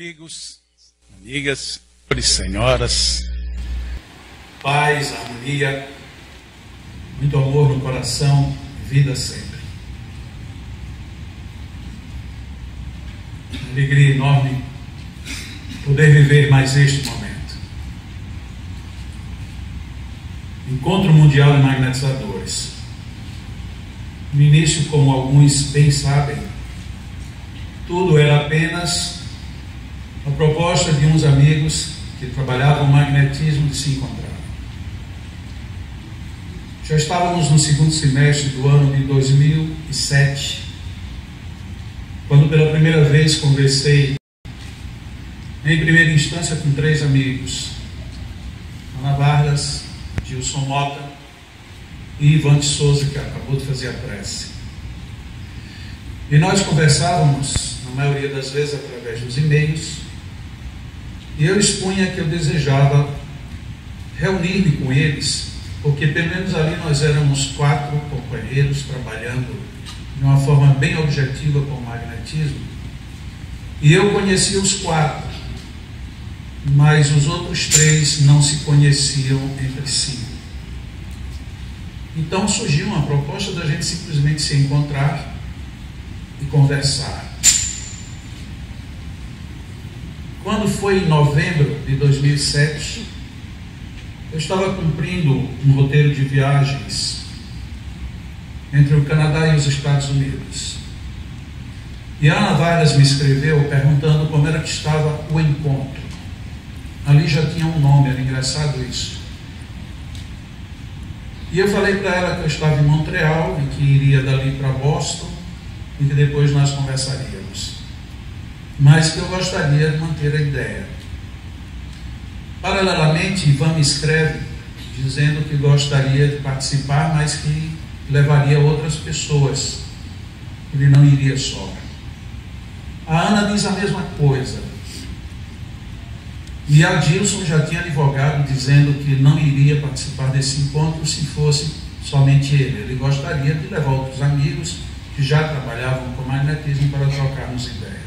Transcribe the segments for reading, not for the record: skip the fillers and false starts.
Amigos, amigas, senhoras, paz, harmonia, muito amor no coração, vida sempre. Uma alegria enorme poder viver mais este momento. Encontro Mundial de Magnetizadores. No início, como alguns bem sabem, tudo era apenas a proposta de uns amigos que trabalhavam o magnetismo de se encontrar. Já estávamos no segundo semestre do ano de 2007, quando pela primeira vez conversei, em primeira instância, com 3 amigos: Ana Vargas, Gilson Mota e Ivan de Souza, que acabou de fazer a prece. E nós conversávamos, na maioria das vezes, através dos e-mails, e eu expunha que eu desejava reunir-me com eles, porque pelo menos ali nós éramos 4 companheiros trabalhando de uma forma bem objetiva com o magnetismo, e eu conhecia os 4, mas os outros 3 não se conheciam entre si. Então surgiu uma proposta da gente simplesmente se encontrar e conversar. Quando foi em novembro de 2007, eu estava cumprindo um roteiro de viagens entre o Canadá e os Estados Unidos. E a Ana Vargas me escreveu perguntando como era que estava o encontro. Ali já tinha um nome, era engraçado isso. E eu falei para ela que eu estava em Montreal e que iria dali para Boston e que depois nós conversaríamos, mas que eu gostaria de manter a ideia. Paralelamente, Ivan me escreve dizendo que gostaria de participar, mas que levaria outras pessoas, ele não iria só. A Ana diz a mesma coisa, e a Gilson já tinha advogado dizendo que não iria participar desse encontro se fosse somente ele. Ele gostaria de levar outros amigos que já trabalhavam com magnetismo para trocarmos ideias.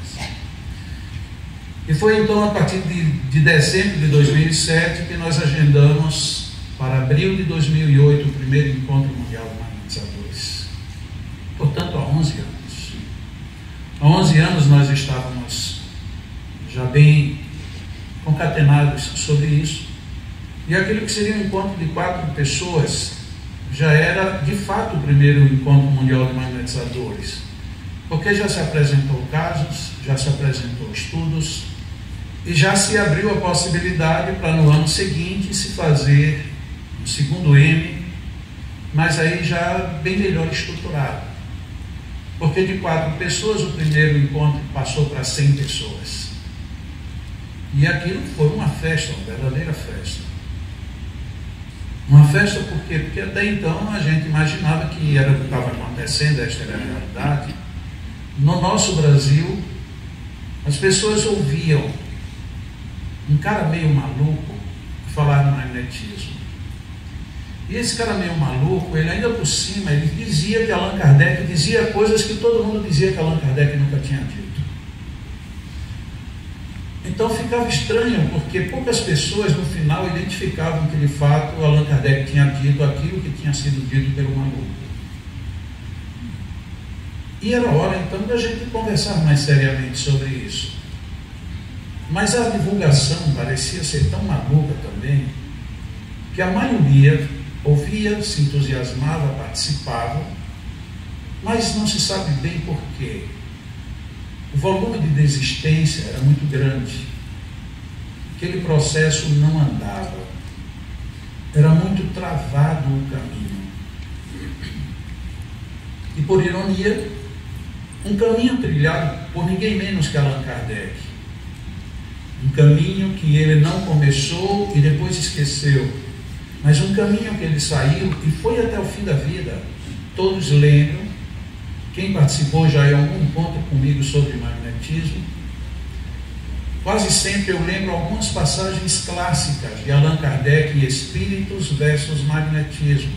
E foi então a partir de dezembro de 2007 que nós agendamos para abril de 2008 o primeiro encontro mundial de magnetizadores. Portanto, há 11 anos. Há 11 anos nós estávamos já bem concatenados sobre isso, e aquilo que seria um encontro de 4 pessoas já era de fato o primeiro encontro mundial de magnetizadores, porque já se apresentou casos, já se apresentou estudos e já se abriu a possibilidade para no ano seguinte se fazer o segundo M, mas aí já bem melhor estruturado, porque de 4 pessoas o primeiro encontro passou para 100 pessoas. E aquilo foi uma festa, uma verdadeira festa. Uma festa por quê? Porque até então a gente imaginava que era o que estava acontecendo, esta era a realidade. No nosso Brasil, as pessoas ouviam um cara meio maluco falar de magnetismo. E esse cara meio maluco, ele ainda por cima, ele dizia que Allan Kardec dizia coisas que todo mundo dizia que Allan Kardec nunca tinha dito. Então ficava estranho, porque poucas pessoas no final identificavam que de fato Allan Kardec tinha dito aquilo que tinha sido dito pelo maluco. E era hora então da gente conversar mais seriamente sobre isso. Mas a divulgação parecia ser tão maluca também, que a maioria ouvia, se entusiasmava, participava, mas não se sabe bem por quê. O volume de desistência era muito grande. Aquele processo não andava. Era muito travado o caminho. E por ironia, um caminho trilhado por ninguém menos que Allan Kardec. Um caminho que ele não começou e depois esqueceu, mas um caminho que ele saiu e foi até o fim da vida. Todos lembram. Quem participou já em algum encontro comigo sobre magnetismo, quase sempre eu lembro algumas passagens clássicas de Allan Kardec e Espíritos versus Magnetismo.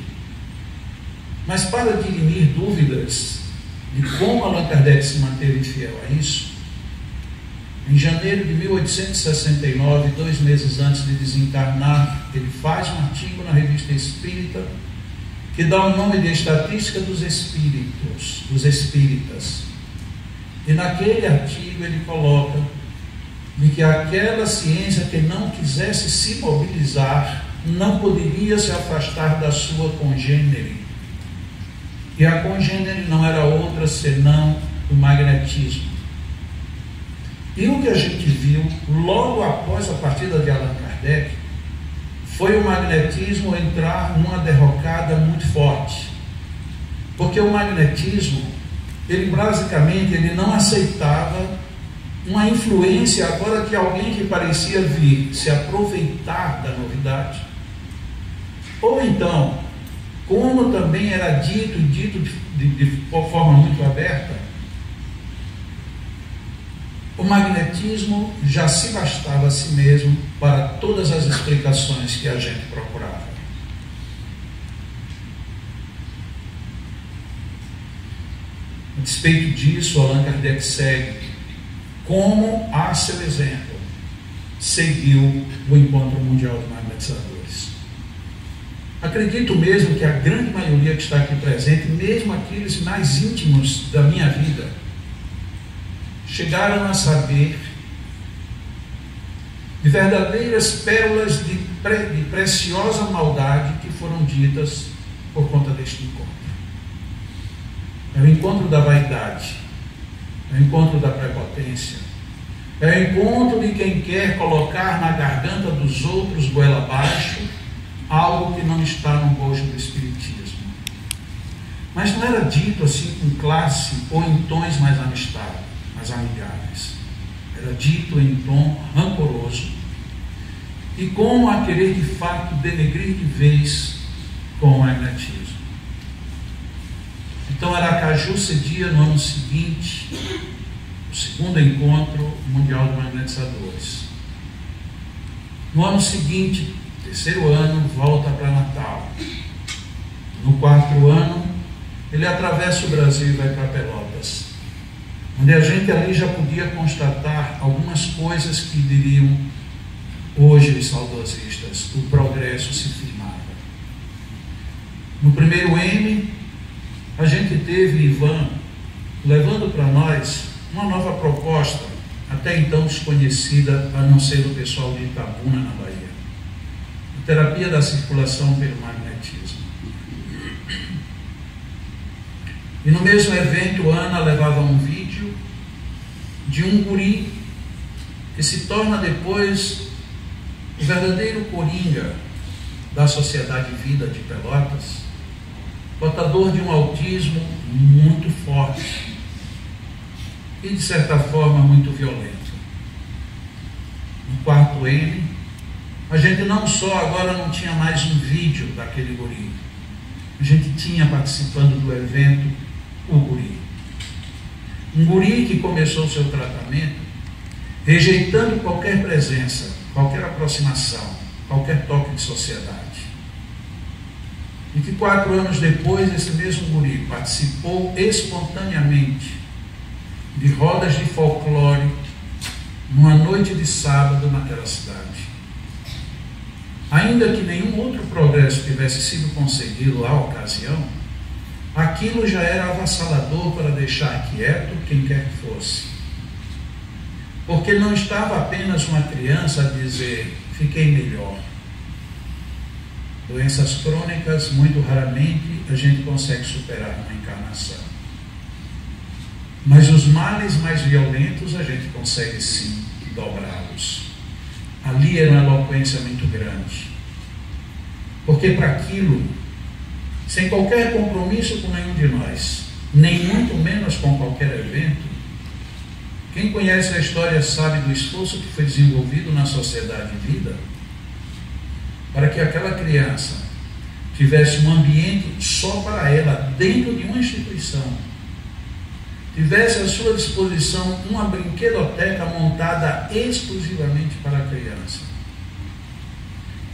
Mas para dirimir dúvidas de como Allan Kardec se manteve fiel a isso, Em janeiro de 1869, 2 meses antes de desencarnar, ele faz um artigo na Revista Espírita que dá o nome de Estatística dos Espíritas. E naquele artigo ele coloca de que aquela ciência que não quisesse se mobilizar não poderia se afastar da sua congênere. E a congênere não era outra senão o magnetismo. E o que a gente viu logo após a partida de Allan Kardec foi o magnetismo entrar numa derrocada muito forte. Porque o magnetismo, ele basicamente não aceitava uma influência agora de alguém que parecia vir se aproveitar da novidade. Ou então, como também era dito de forma muito aberta, o magnetismo já se bastava a si mesmo para todas as explicações que a gente procurava. A despeito disso, Allan Kardec segue, como a seu exemplo, seguiu o Encontro Mundial de Magnetizadores. Acredito mesmo que a grande maioria que está aqui presente, mesmo aqueles mais íntimos da minha vida, chegaram a saber de verdadeiras pérolas de preciosa maldade que foram ditas por conta deste encontro. É o encontro da vaidade, é o encontro da prepotência, é o encontro de quem quer colocar na garganta dos outros, goela abaixo, algo que não está no bojo do Espiritismo. Mas não era dito assim com classe ou em tons mais amigáveis. Era dito em tom rancoroso e como a querer de fato denegrir de vez com o magnetismo. Então Aracaju cedia no ano seguinte o segundo encontro mundial de magnetizadores. No ano seguinte, terceiro ano, volta para Natal. No quarto ano, ele atravessa o Brasil e vai para Pelotas, onde a gente ali já podia constatar algumas coisas que diriam hoje os saudosistas: o progresso se firmava. No primeiro M, a gente teve Ivan levando para nós uma nova proposta, até então desconhecida a não ser do pessoal de Itabuna, na Bahia: a terapia da circulação pelo magnetismo. E no mesmo evento, Ana levava um vídeo de um guri que se torna depois o verdadeiro coringa da Sociedade Vida de Pelotas, portador de um autismo muito forte e, de certa forma, muito violento. No quarto M, a gente não só agora não tinha mais um vídeo daquele guri, a gente tinha participando do evento o guri. Um guri que começou o seu tratamento rejeitando qualquer presença, qualquer aproximação, qualquer toque de sociedade. E que 4 anos depois, esse mesmo guri participou espontaneamente de rodas de folclore numa noite de sábado naquela cidade. Ainda que nenhum outro progresso tivesse sido conseguido à ocasião, aquilo já era avassalador para deixar quieto quem quer que fosse. Porque não estava apenas uma criança a dizer: fiquei melhor. Doenças crônicas, muito raramente, a gente consegue superar numa encarnação. Mas os males mais violentos, a gente consegue sim dobrá-los. Ali era uma eloquência muito grande. Porque para aquilo, sem qualquer compromisso com nenhum de nós, nem muito menos com qualquer evento, quem conhece a história sabe do esforço que foi desenvolvido na Sociedade Vida para que aquela criança tivesse um ambiente só para ela, dentro de uma instituição, tivesse à sua disposição uma brinquedoteca montada exclusivamente para a criança.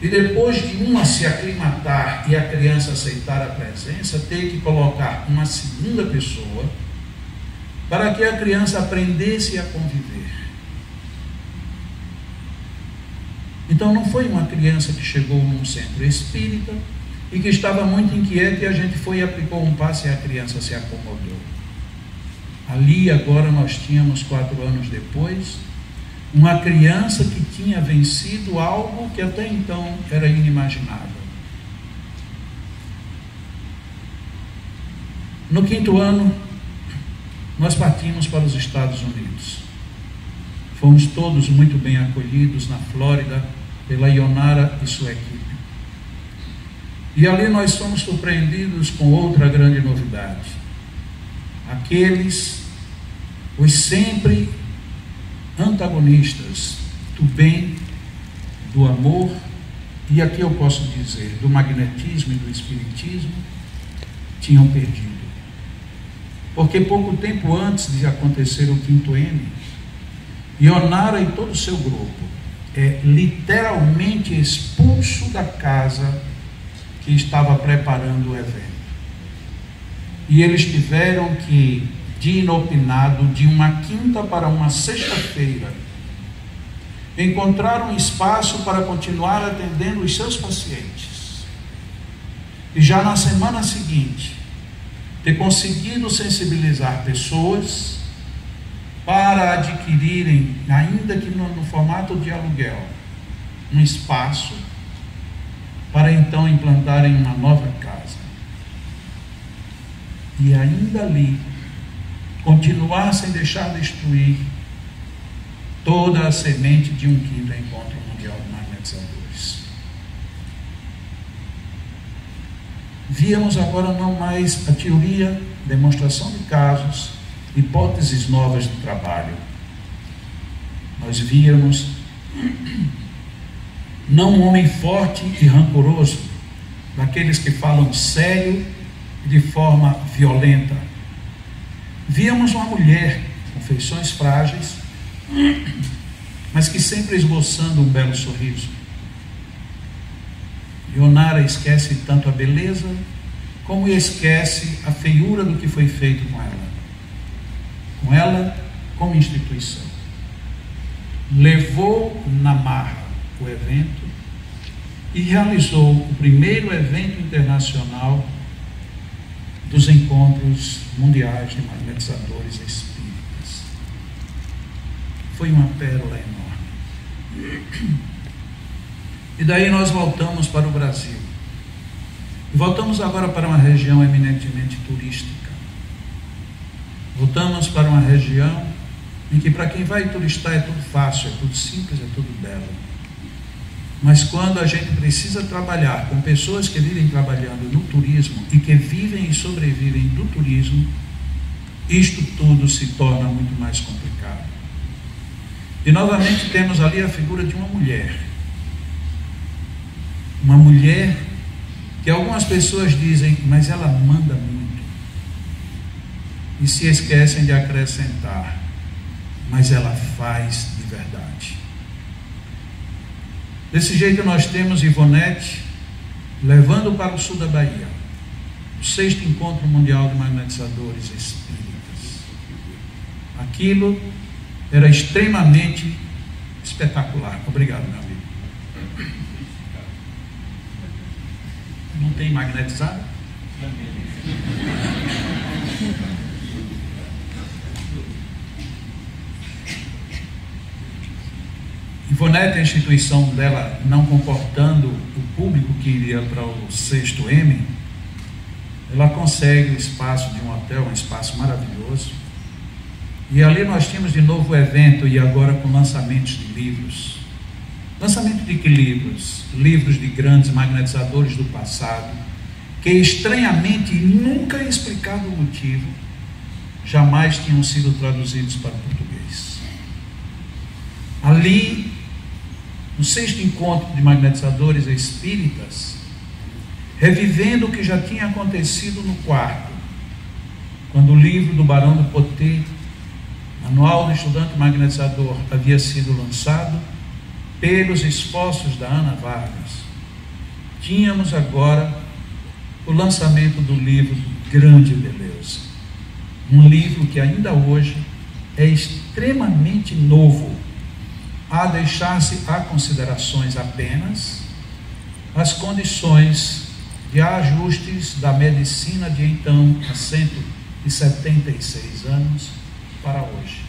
E depois de uma se aclimatar e a criança aceitar a presença, ter que colocar uma segunda pessoa para que a criança aprendesse a conviver. Então não foi uma criança que chegou num centro espírita e que estava muito inquieta e a gente foi e aplicou um passe e a criança se acomodou. Ali agora nós tínhamos, 4 anos depois, uma criança que tinha vencido algo que até então era inimaginável. No 5º ano, nós partimos para os Estados Unidos. Fomos todos muito bem acolhidos na Flórida pela Ionara e sua equipe. E ali nós fomos surpreendidos com outra grande novidade. Os sempre antagonistas do bem, do amor, e aqui eu posso dizer, do magnetismo e do espiritismo, tinham perdido. Porque pouco tempo antes de acontecer o 5º M, Ionara e todo o seu grupo é literalmente expulso da casa que estava preparando o evento. E eles tiveram que, de inopinado, de uma quinta para uma sexta-feira, encontrar um espaço para continuar atendendo os seus pacientes. E já na semana seguinte, ter conseguido sensibilizar pessoas para adquirirem, ainda que no formato de aluguel, um espaço para então implantarem uma nova casa. E ainda ali, continuar sem deixar destruir toda a semente de um 5º Encontro Mundial de Magnetizadores. Víamos agora não mais a teoria, demonstração de casos, hipóteses novas de trabalho. Nós víamos não um homem forte e rancoroso, daqueles que falam sério e de forma violenta. Víamos uma mulher com feições frágeis, mas que sempre esboçando um belo sorriso. Ionara esquece tanto a beleza, como esquece a feiura do que foi feito com ela. Com ela, como instituição. Levou na marra o evento e realizou o primeiro evento internacional dos encontros mundiais de magnetizadores espíritas. Foi uma pérola enorme. E daí nós voltamos para o Brasil. E voltamos agora para uma região eminentemente turística. Voltamos para uma região em que para quem vai turistar é tudo fácil, é tudo simples, é tudo belo. Mas quando a gente precisa trabalhar com pessoas que vivem trabalhando no turismo e que vivem e sobrevivem do turismo, isto tudo se torna muito mais complicado. E novamente temos ali a figura de uma mulher. Uma mulher que algumas pessoas dizem, mas ela manda muito. E se esquecem de acrescentar, mas ela faz de verdade. Desse jeito nós temos Ivonete levando para o sul da Bahia o 6º Encontro Mundial de Magnetizadores Espíritas. Aquilo era extremamente espetacular. Obrigado, meu amigo. Não tem magnetizado? Ivonete, a instituição dela não comportando o público que iria para o 6º M, ela consegue o espaço de um hotel, um espaço maravilhoso. E ali nós tínhamos de novo o evento, e agora com lançamentos de livros. Lançamento de que livros? Livros de grandes magnetizadores do passado, que estranhamente, e nunca explicado o motivo, jamais tinham sido traduzidos para o português. Ali, no 6º Encontro de Magnetizadores Espíritas, revivendo o que já tinha acontecido no 4º, quando o livro do Barão do Potê, Manual do Estudante Magnetizador, havia sido lançado pelos esforços da Ana Vargas. Tínhamos agora o lançamento do livro Grande Beleza, um livro que ainda hoje é extremamente novo a deixar-se a considerações apenas as condições de ajustes da medicina de então, há 176 anos, para hoje.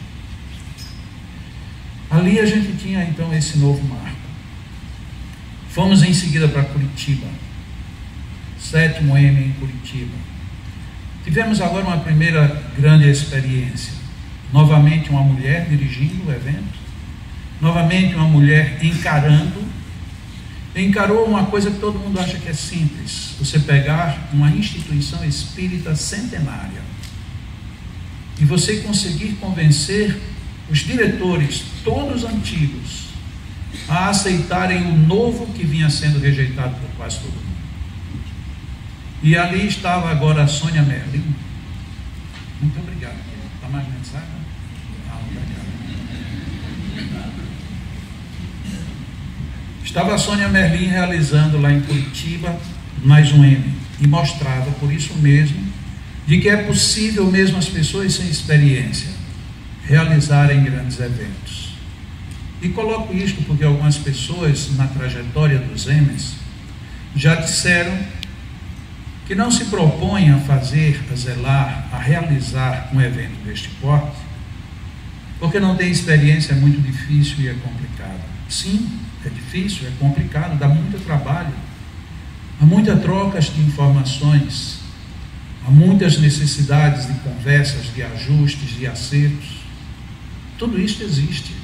Ali a gente tinha então esse novo marco. Fomos em seguida para Curitiba, 7º M em Curitiba. Tivemos agora uma primeira grande experiência. Novamente uma mulher dirigindo o evento, novamente uma mulher encarou uma coisa que todo mundo acha que é simples: você pegar uma instituição espírita centenária e você conseguir convencer os diretores, todos antigos, a aceitarem o novo que vinha sendo rejeitado por quase todo mundo. E ali estava agora a Sônia Merlin. Muito obrigado. Está mais mensagem? Obrigado. Estava a Sônia Merlin realizando lá em Curitiba mais um M, e mostrava por isso mesmo de que é possível mesmo as pessoas sem experiência realizarem grandes eventos. E coloco isto porque algumas pessoas na trajetória dos M's já disseram que não se propõem a fazer, a zelar, a realizar um evento deste porte, porque não tem experiência, é muito difícil e é complicado. Sim, é difícil, é complicado, dá muito trabalho, há muitas trocas de informações, há muitas necessidades de conversas, de ajustes, de acertos. Tudo isso existe.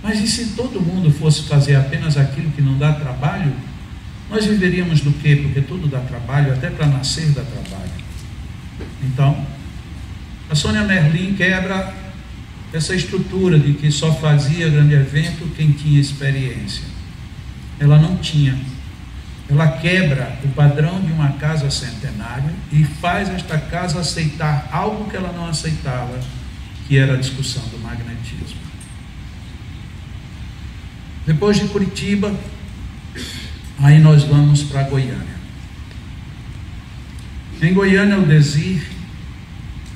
Mas e se todo mundo fosse fazer apenas aquilo que não dá trabalho, nós viveríamos do quê? Porque tudo dá trabalho, até para nascer dá trabalho. Então, a Sônia Merlin quebra essa estrutura de que só fazia grande evento quem tinha experiência. Ela não tinha. Ela quebra o padrão de uma casa centenária e faz esta casa aceitar algo que ela não aceitava, que era a discussão do magnetismo. Depois de Curitiba, aí nós vamos para Goiânia. Em Goiânia, o Desir,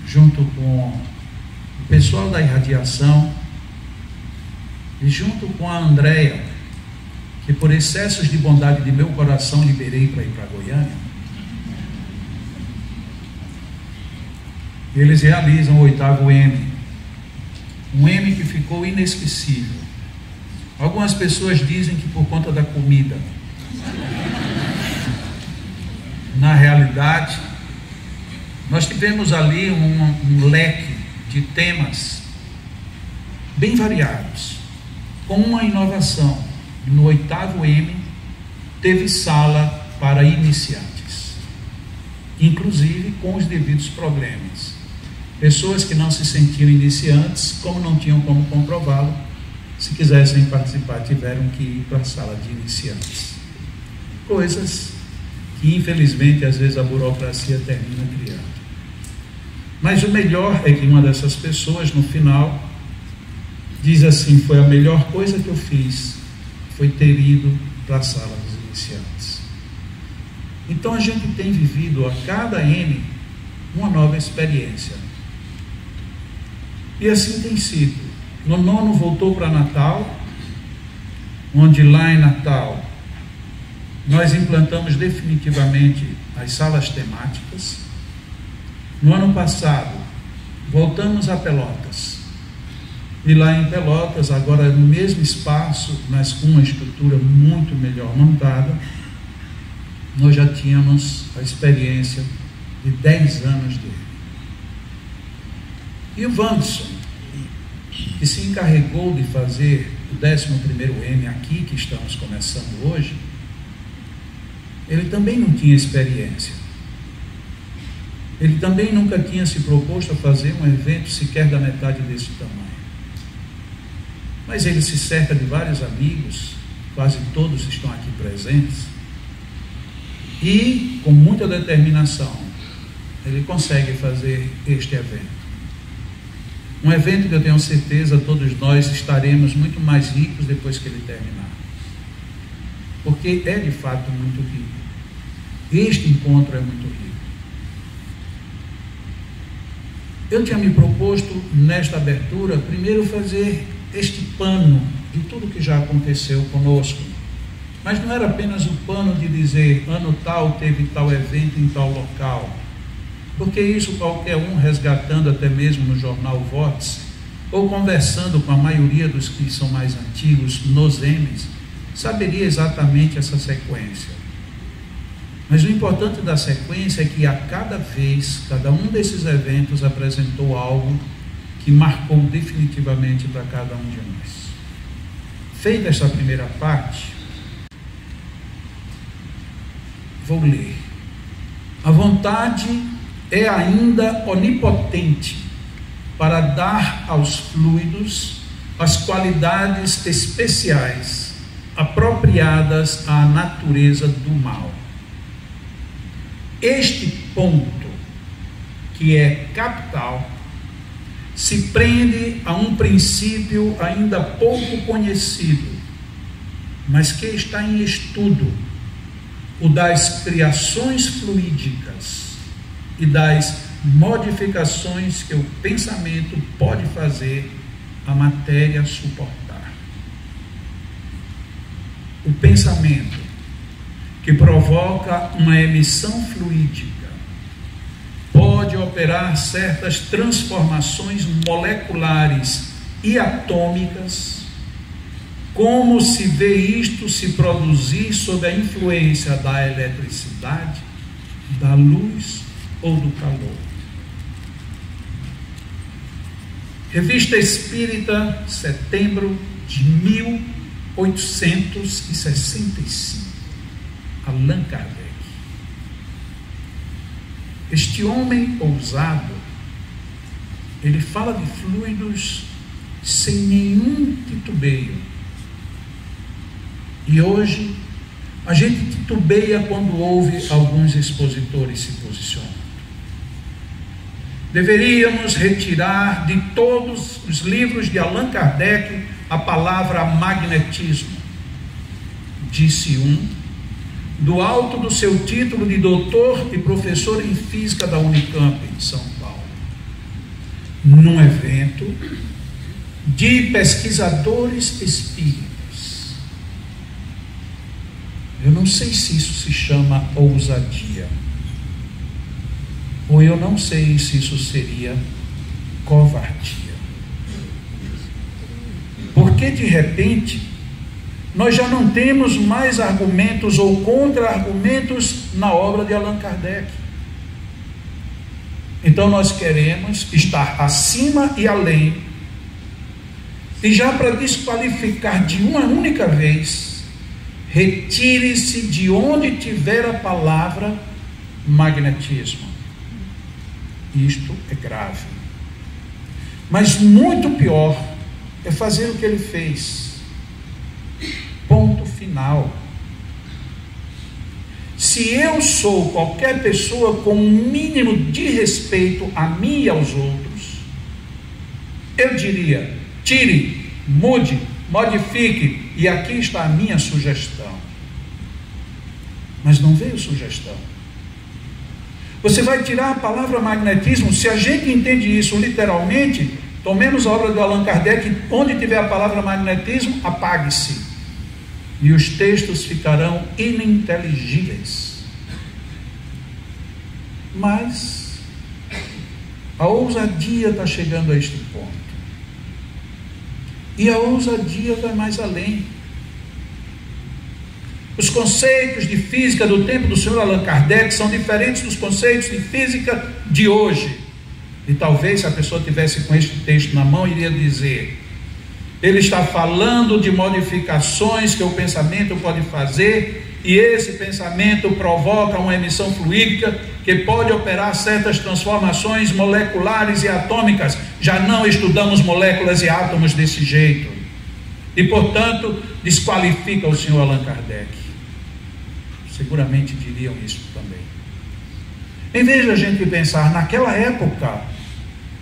junto com o pessoal da irradiação e junto com a Andréia, que por excessos de bondade de meu coração liberei para ir para Goiânia, eles realizam o 8º M, um M que ficou inesquecível. Algumas pessoas dizem que por conta da comida. Na realidade, nós tivemos ali um leque de temas bem variados, com uma inovação. No 8º M, teve sala para iniciantes, inclusive com os devidos problemas. Pessoas que não se sentiam iniciantes, como não tinham como comprová-lo, se quisessem participar, tiveram que ir para a sala de iniciantes. Coisas que, infelizmente, às vezes a burocracia termina criando. Mas o melhor é que uma dessas pessoas, no final, diz assim: foi a melhor coisa que eu fiz, foi ter ido para a sala dos iniciantes. Então a gente tem vivido a cada M uma nova experiência. E assim tem sido. No 9º voltou para Natal, onde lá em Natal nós implantamos definitivamente as salas temáticas. No ano passado voltamos a Pelotas. E lá em Pelotas, agora no mesmo espaço, mas com uma estrutura muito melhor montada, nós já tínhamos a experiência de 10 anos dele. E o Wanderson, que se encarregou de fazer o 11º M aqui, que estamos começando hoje, ele também não tinha experiência. Ele também nunca tinha se proposto a fazer um evento sequer da metade desse tamanho. Mas ele se cerca de vários amigos, quase todos estão aqui presentes, e com muita determinação ele consegue fazer este evento. Um evento que eu tenho certeza todos nós estaremos muito mais ricos depois que ele terminar, porque é de fato muito rico. Este encontro é muito rico. Eu tinha me proposto nesta abertura primeiro fazer este pano de tudo que já aconteceu conosco. Mas não era apenas o pano de dizer, ano tal teve tal evento em tal local. Porque isso qualquer um, resgatando até mesmo no jornal Vox, ou conversando com a maioria dos que são mais antigos, nos M's, saberia exatamente essa sequência. Mas o importante da sequência é que a cada vez, cada um desses eventos apresentou algo que marcou definitivamente para cada um de nós. Feita essa primeira parte, vou ler. A vontade é ainda onipotente para dar aos fluidos as qualidades especiais apropriadas à natureza do mal. Este ponto, que é capital, se prende a um princípio ainda pouco conhecido, mas que está em estudo, o das criações fluídicas e das modificações que o pensamento pode fazer a matéria suportar. O pensamento que provoca uma emissão fluídica pode operar certas transformações moleculares e atômicas, como se vê isto se produzir sob a influência da eletricidade, da luz ou do calor. Revista Espírita, setembro de 1865. Allan Kardec. Este homem ousado, ele fala de fluidos sem nenhum titubeio. E hoje, a gente titubeia quando ouve alguns expositores se posicionando. Deveríamos retirar de todos os livros de Allan Kardec a palavra magnetismo, disse um, do alto do seu título de doutor e professor em física da Unicamp, em São Paulo, num evento de pesquisadores espíritas. Eu não sei se isso se chama ousadia, ou eu não sei se isso seria covardia. Porque de repente nós já não temos mais argumentos ou contra-argumentos na obra de Allan Kardec. Então nós queremos estar acima e além, e já para desqualificar de uma única vez, retire-se de onde tiver a palavra magnetismo. Isto é grave. Mas muito pior é fazer o que ele fez. Ponto final. Se eu sou qualquer pessoa com um mínimo de respeito a mim e aos outros, eu diria, tire, mude, modifique, e aqui está a minha sugestão. Mas não veio sugestão. Você vai tirar a palavra magnetismo? Se a gente entende isso literalmente, tomemos a obra do Allan Kardec, onde tiver a palavra magnetismo, apague-se. E os textos ficarão ininteligíveis. Mas a ousadia está chegando a este ponto. E a ousadia vai mais além. Os conceitos de física do tempo do senhor Allan Kardec são diferentes dos conceitos de física de hoje. E talvez, se a pessoa tivesse com este texto na mão, iria dizer: ele está falando de modificações que o pensamento pode fazer, e esse pensamento provoca uma emissão fluídica que pode operar certas transformações moleculares e atômicas. Já não estudamos moléculas e átomos desse jeito. E, portanto, desqualifica o senhor Allan Kardec. Seguramente diriam isso também. Em vez de a gente pensar naquela época,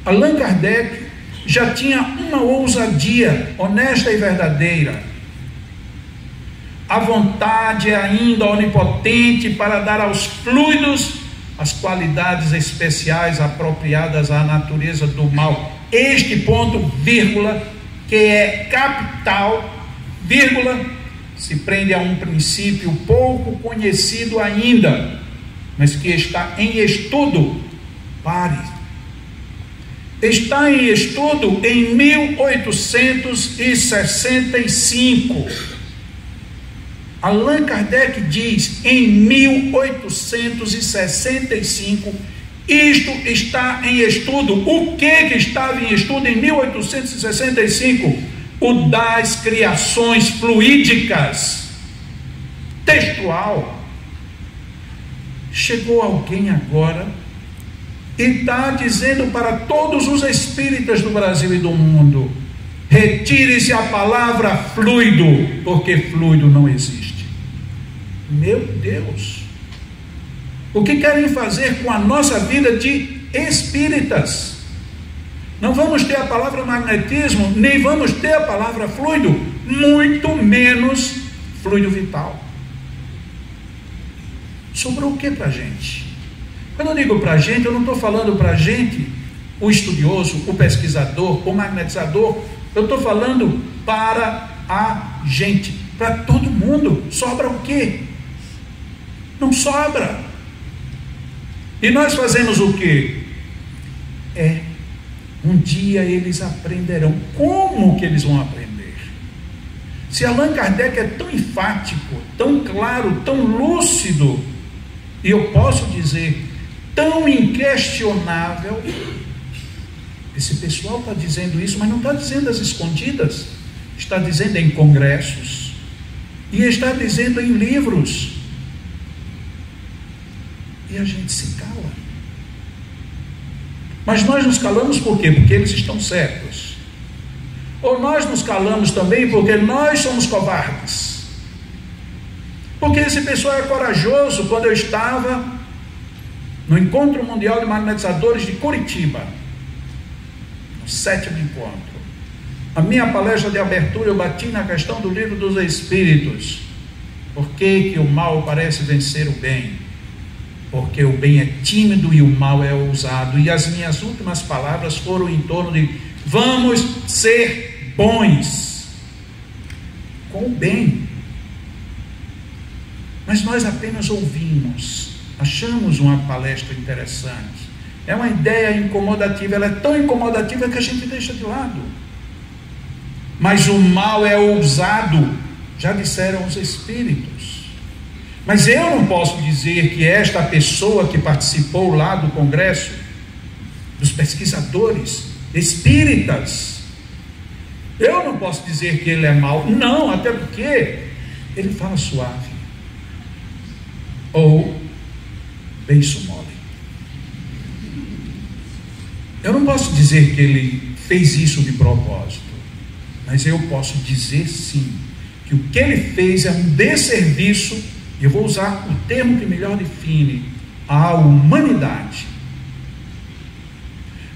Allan Kardec já tinha uma ousadia honesta e verdadeira. A vontade é ainda onipotente para dar aos fluidos as qualidades especiais apropriadas à natureza do mal. Este ponto, vírgula, que é capital, vírgula, se prende a um princípio pouco conhecido ainda, mas que está em estudo. Pare. Está em estudo em 1865. Allan Kardec diz, em 1865, isto está em estudo. O que estava em estudo em 1865? O das criações fluídicas, textual. Chegou alguém agora e está dizendo para todos os espíritas do Brasil e do mundo: retire-se a palavra fluido, porque fluido não existe. Meu Deus! O que querem fazer com a nossa vida de espíritas? Não vamos ter a palavra magnetismo, nem vamos ter a palavra fluido, muito menos fluido vital. Sobrou o que para a gente? Quando eu digo para a gente, eu não estou falando para a gente, o estudioso, o pesquisador, o magnetizador, eu estou falando para a gente, para todo mundo. Sobra o quê? Não sobra. E nós fazemos o quê? Um dia eles aprenderão. Como que eles vão aprender? Se Allan Kardec é tão enfático, tão claro, tão lúcido, e eu posso dizer, tão inquestionável, esse pessoal está dizendo isso, mas não está dizendo às escondidas, está dizendo em congressos, e está dizendo em livros, e a gente se cala. Mas nós nos calamos por quê? Porque eles estão certos. Ou nós nos calamos também porque nós somos covardes. Porque esse pessoal é corajoso. Quando eu estava no Encontro Mundial de Magnetizadores de Curitiba, no 7º encontro, a minha palestra de abertura eu bati na questão do Livro dos Espíritos. Por que o mal parece vencer o bem? Porque o bem é tímido e o mal é ousado. E as minhas últimas palavras foram em torno de: vamos ser bons com o bem. Mas nós apenas ouvimos, achamos uma palestra interessante, é uma ideia incomodativa, ela é tão incomodativa que a gente deixa de lado. Mas o mal é ousado, já disseram os espíritos. Mas eu não posso dizer que esta pessoa que participou lá do congresso, dos pesquisadores espíritas, eu não posso dizer que ele é mau. Não, até porque ele fala suave. Ou beiço mole. Eu não posso dizer que ele fez isso de propósito, mas eu posso dizer sim, que o que ele fez é um desserviço. Eu vou usar o termo que melhor define a humanidade.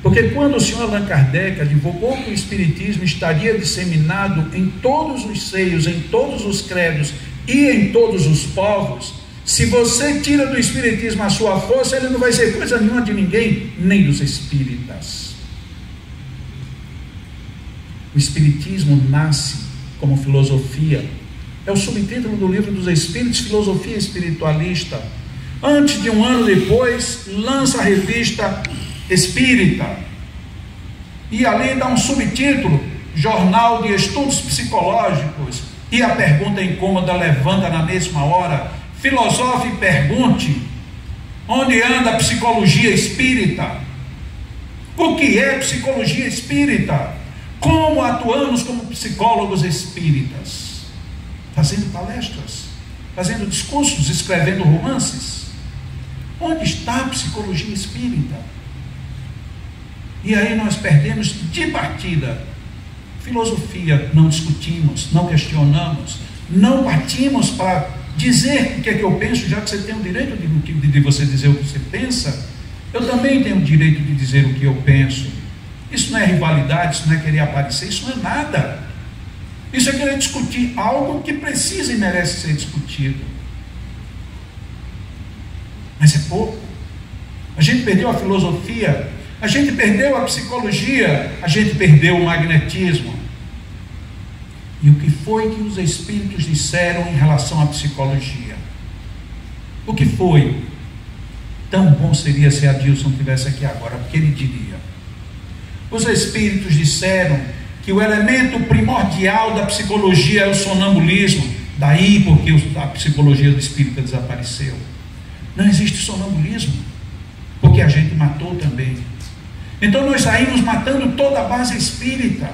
Porque quando o senhor Allan Kardec advogou que o Espiritismo estaria disseminado em todos os seios, em todos os credos e em todos os povos, se você tira do Espiritismo a sua força, ele não vai ser coisa nenhuma de ninguém, nem dos espíritas. O Espiritismo nasce como filosofia. É o subtítulo do Livro dos Espíritos, Filosofia Espiritualista. Antes de um ano depois, lança a revista Espírita. E ali dá um subtítulo, Jornal de Estudos Psicológicos. E a pergunta incômoda levanta na mesma hora: filosofe e pergunte, onde anda a psicologia espírita? O que é psicologia espírita? Como atuamos como psicólogos espíritas? Fazendo palestras, fazendo discursos, escrevendo romances. Onde está a psicologia espírita? E aí nós perdemos de partida. Filosofia, não discutimos, não questionamos, não partimos para dizer o que é que eu penso, já que você tem o direito de você dizer o que você pensa, eu também tenho o direito de dizer o que eu penso. Isso não é rivalidade, isso não é querer aparecer, isso não é nada. Isso é querer discutir algo que precisa e merece ser discutido. Mas é pouco. A gente perdeu a filosofia, a gente perdeu a psicologia, a gente perdeu o magnetismo. E o que foi que os espíritos disseram em relação à psicologia? O que foi? Tão bom seria se Adilson estivesse aqui agora, porque ele diria. Os espíritos disseram que o elemento primordial da psicologia é o sonambulismo. Daí porque a psicologia do espírita desapareceu. Não existe sonambulismo, porque a gente matou também. Então nós saímos matando toda a base espírita,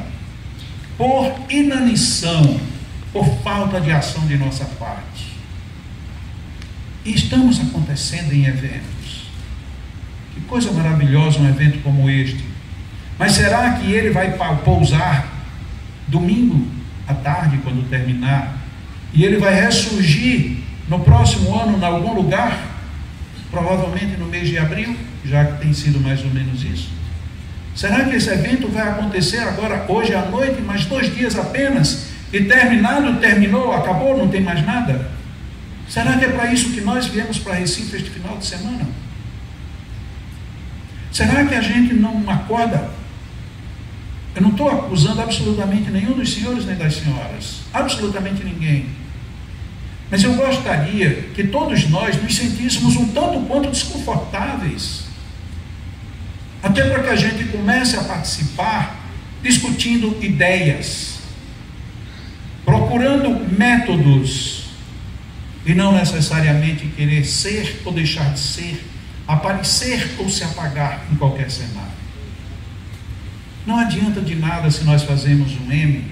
por inanição, por falta de ação de nossa parte. E estamos acontecendo em eventos. Que coisa maravilhosa um evento como este. Mas será que ele vai pousar domingo à tarde, quando terminar, e ele vai ressurgir no próximo ano em algum lugar? Provavelmente no mês de abril, já que tem sido mais ou menos isso. Será que esse evento vai acontecer agora, hoje à noite, mais 2 dias apenas, e terminado, terminou, acabou, não tem mais nada? Será que é para isso que nós viemos para Recife este final de semana? Será que a gente não acorda? Eu não estou acusando absolutamente nenhum dos senhores nem das senhoras, absolutamente ninguém. Mas eu gostaria que todos nós nos sentíssemos um tanto quanto desconfortáveis, até para que a gente comece a participar, discutindo ideias, procurando métodos, e não necessariamente querer ser ou deixar de ser, aparecer ou se apagar em qualquer cenário. Não adianta de nada se nós fazemos um M,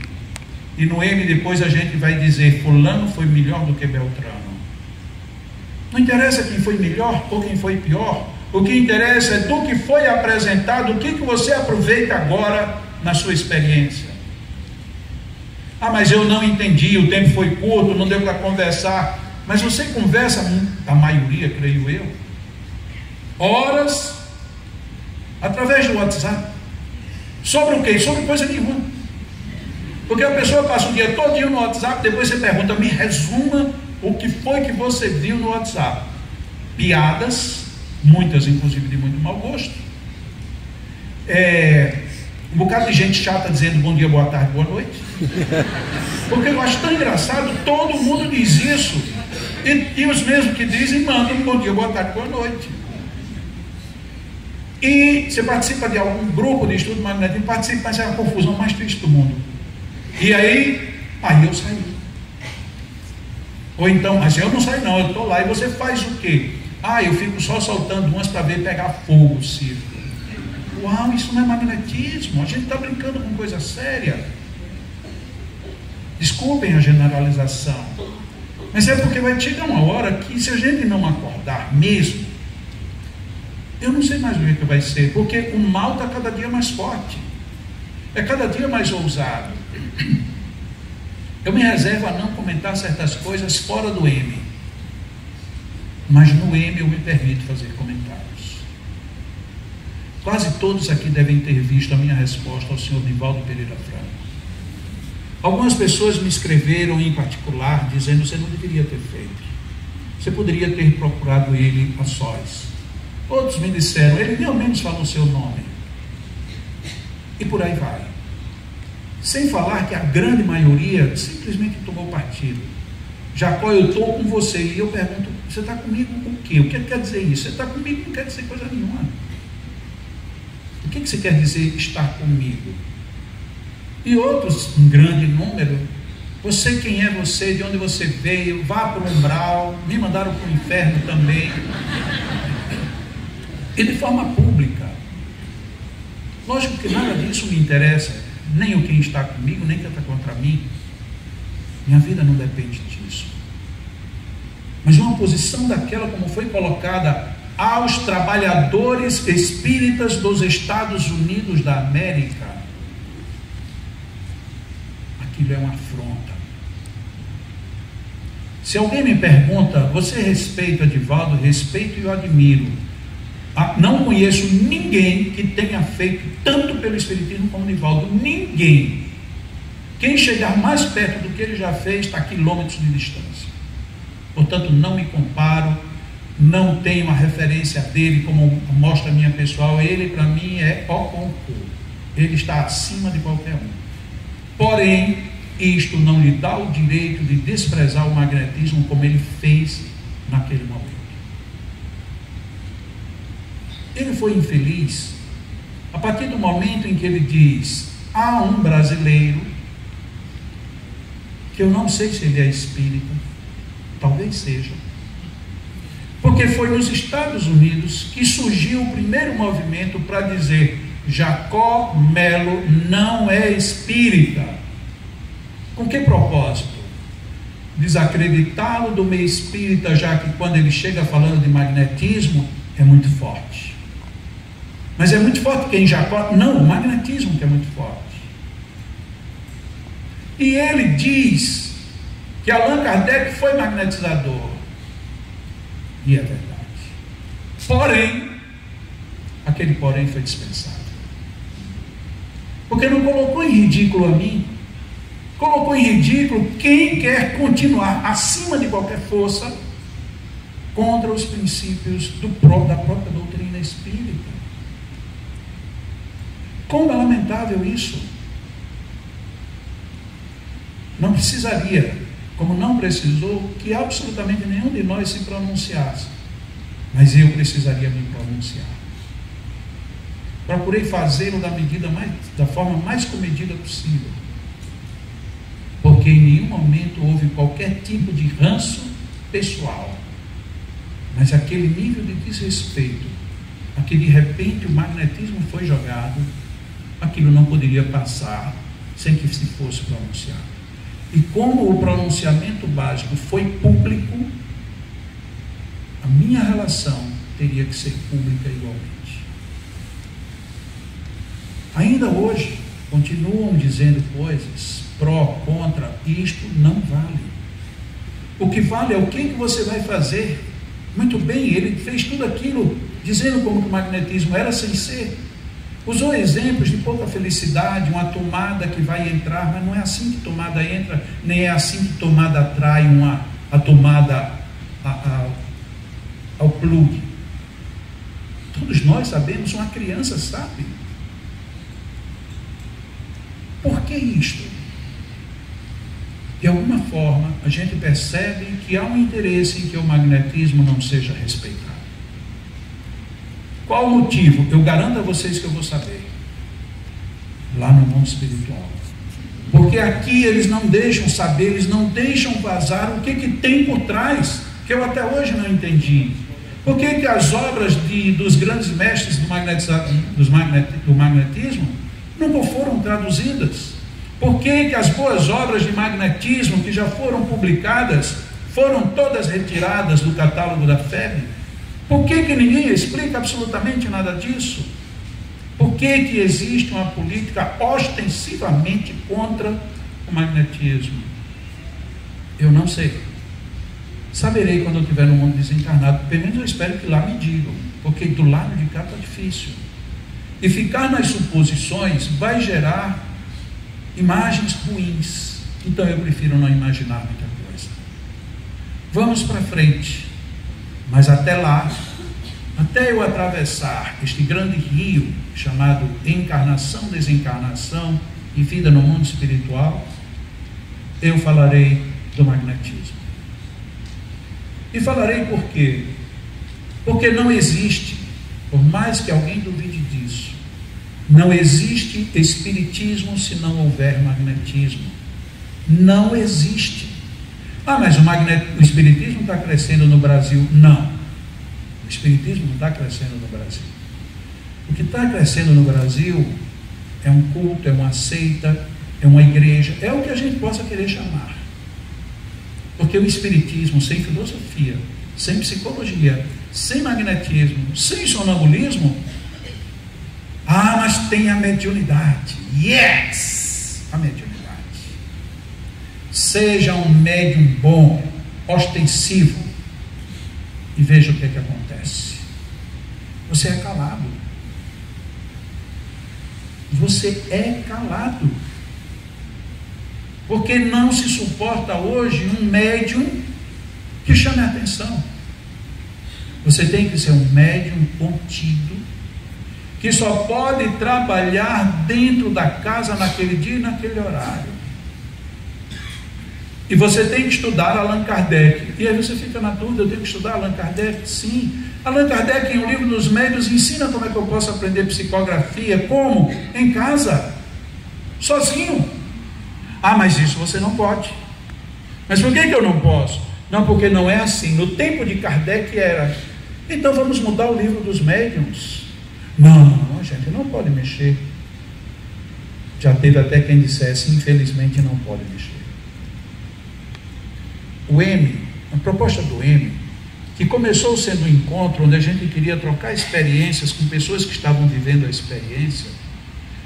e no M depois a gente vai dizer fulano foi melhor do que Beltrano. Não interessa quem foi melhor ou quem foi pior. O que interessa é do que foi apresentado, o que você aproveita agora na sua experiência. Ah, mas eu não entendi, o tempo foi curto, não deu para conversar. Mas você conversa, a maioria, creio eu, horas, através do WhatsApp. Sobre o quê? Sobre coisa nenhuma. Porque a pessoa passa o dia todinho no WhatsApp, depois você pergunta, me resuma o que foi que você viu no WhatsApp. Piadas, muitas inclusive de muito mau gosto, um bocado de gente chata dizendo bom dia, boa tarde, boa noite, porque eu acho tão engraçado, todo mundo diz isso, e os mesmos que dizem mandam bom dia, boa tarde, boa noite. E você participa de algum grupo de estudo magnético, participa, mas é a confusão mais triste do mundo. E aí eu saí. Ou então, mas eu não saio não, eu estou lá, e você faz o quê? Eu fico só soltando umas para ver pegar fogo o circo. Uau, isso não é magnetismo, a gente está brincando com coisa séria. Desculpem a generalização, mas é porque vai chegar uma hora que, se a gente não acordar mesmo, eu não sei mais o que vai ser, porque o mal está cada dia mais forte, é cada dia mais ousado. Eu me reservo a não comentar certas coisas fora do M, mas no M eu me permito fazer comentários. Quase todos aqui devem ter visto a minha resposta ao senhor Nivaldo Pereira Franco. Algumas pessoas me escreveram em particular dizendo: você não deveria ter feito, você poderia ter procurado ele a sós. Outros me disseram: ele nem ao menos falou o seu nome. E por aí vai. Sem falar que a grande maioria simplesmente tomou partido. Jacó, eu estou com você. E eu pergunto: você está comigo o quê? O que quer dizer isso? Você está comigo não quer dizer coisa nenhuma. O que você quer dizer estar comigo? E outros, um grande número: você, quem é você, de onde você veio, vá para o umbral, me mandaram para o inferno também. E de forma pública. Lógico que nada disso me interessa, nem o quem está comigo, nem quem está contra mim. Minha vida não depende disso. Mas uma posição daquela como foi colocada aos trabalhadores espíritas dos Estados Unidos da América, aquilo é uma afronta. Se alguém me pergunta: você respeita Divaldo? Respeito e eu admiro. Não conheço ninguém que tenha feito tanto pelo Espiritismo como Divaldo. Ninguém. Quem chegar mais perto do que ele já fez está a quilômetros de distância. Portanto, não me comparo, não tenho uma referência dele como mostra a minha pessoal. Ele, para mim, é o concurso. Ele está acima de qualquer um. Porém, isto não lhe dá o direito de desprezar o magnetismo como ele fez naquele momento. Ele foi infeliz a partir do momento em que ele diz: há um brasileiro, que eu não sei se ele é espírita, talvez seja, porque foi nos Estados Unidos que surgiu o primeiro movimento para dizer: Jacó Melo não é espírita. Com que propósito? Desacreditá-lo do meio espírita, já que quando ele chega falando de magnetismo é muito forte. Mas é muito forte que em Jacó, não, o magnetismo que é muito forte. E ele diz que Allan Kardec foi magnetizador. E é verdade. Porém, aquele porém foi dispensado. Porque não colocou em ridículo a mim, colocou em ridículo quem quer continuar acima de qualquer força contra os princípios da própria doutrina espírita. Como é lamentável isso. Não precisaria, como não precisou, que absolutamente nenhum de nós se pronunciasse. Mas eu precisaria me pronunciar. Procurei fazê-lo da forma mais comedida possível. Porque em nenhum momento houve qualquer tipo de ranço pessoal. Mas aquele nível de desrespeito, a que de repente o magnetismo foi jogado, aquilo não poderia passar sem que se fosse pronunciado. E como o pronunciamento básico foi público, a minha relação teria que ser pública igualmente. Ainda hoje, continuam dizendo coisas pró, contra, isto não vale. O que vale é o que você vai fazer. Muito bem, ele fez tudo aquilo dizendo como que o magnetismo era sem ser. Usou exemplos de pouca felicidade, uma tomada que vai entrar, mas não é assim que tomada entra, nem é assim que tomada atrai a tomada ao plug. Todos nós sabemos, uma criança sabe. Por que isto? De alguma forma, a gente percebe que há um interesse em que o magnetismo não seja respeitado. Qual o motivo? Eu garanto a vocês que eu vou saber. Lá no mundo espiritual. Porque aqui eles não deixam saber, eles não deixam vazar o que tem por trás, que eu até hoje não entendi. Por que as obras dos grandes mestres do magnetismo nunca foram traduzidas? Por que as boas obras de magnetismo que já foram publicadas foram todas retiradas do catálogo da FEB? Por que ninguém explica absolutamente nada disso? Por que existe uma política ostensivamente contra o magnetismo? Eu não sei. Saberei quando eu estiver no mundo desencarnado. Pelo menos eu espero que lá me digam, porque do lado de cá está difícil. E ficar nas suposições vai gerar imagens ruins. Então eu prefiro não imaginar muita coisa. Vamos para frente. Mas até lá, até eu atravessar este grande rio chamado encarnação, desencarnação e vida no mundo espiritual, eu falarei do magnetismo. E falarei por quê? Porque não existe, por mais que alguém duvide disso, não existe espiritismo se não houver magnetismo. Não existe. Ah, mas o espiritismo está crescendo no Brasil. Não. O espiritismo não está crescendo no Brasil. O que está crescendo no Brasil é um culto, é uma seita, é uma igreja, é o que a gente possa querer chamar. Porque o espiritismo sem filosofia, sem psicologia, sem magnetismo, sem sonambulismo, mas tem a mediunidade. Yes! A mediunidade. Seja um médium bom, ostensivo, e veja o que acontece. Você é calado. Você é calado. Porque não se suporta hoje um médium que chame a atenção. Você tem que ser um médium contido, que só pode trabalhar dentro da casa naquele dia e naquele horário. E você tem que estudar Allan Kardec. E aí você fica na dúvida, eu tenho que estudar Allan Kardec? Sim. Allan Kardec, em O Livro dos Médiuns, ensina como é que eu posso aprender psicografia. Como? Em casa. Sozinho. Ah, mas isso você não pode. Mas por que eu não posso? Não, porque não é assim. No tempo de Kardec era. Então vamos mudar o Livro dos Médiuns. Não, a gente não pode mexer. Já teve até quem dissesse, infelizmente não pode mexer. O M, a proposta do M, que começou sendo um encontro onde a gente queria trocar experiências com pessoas que estavam vivendo a experiência,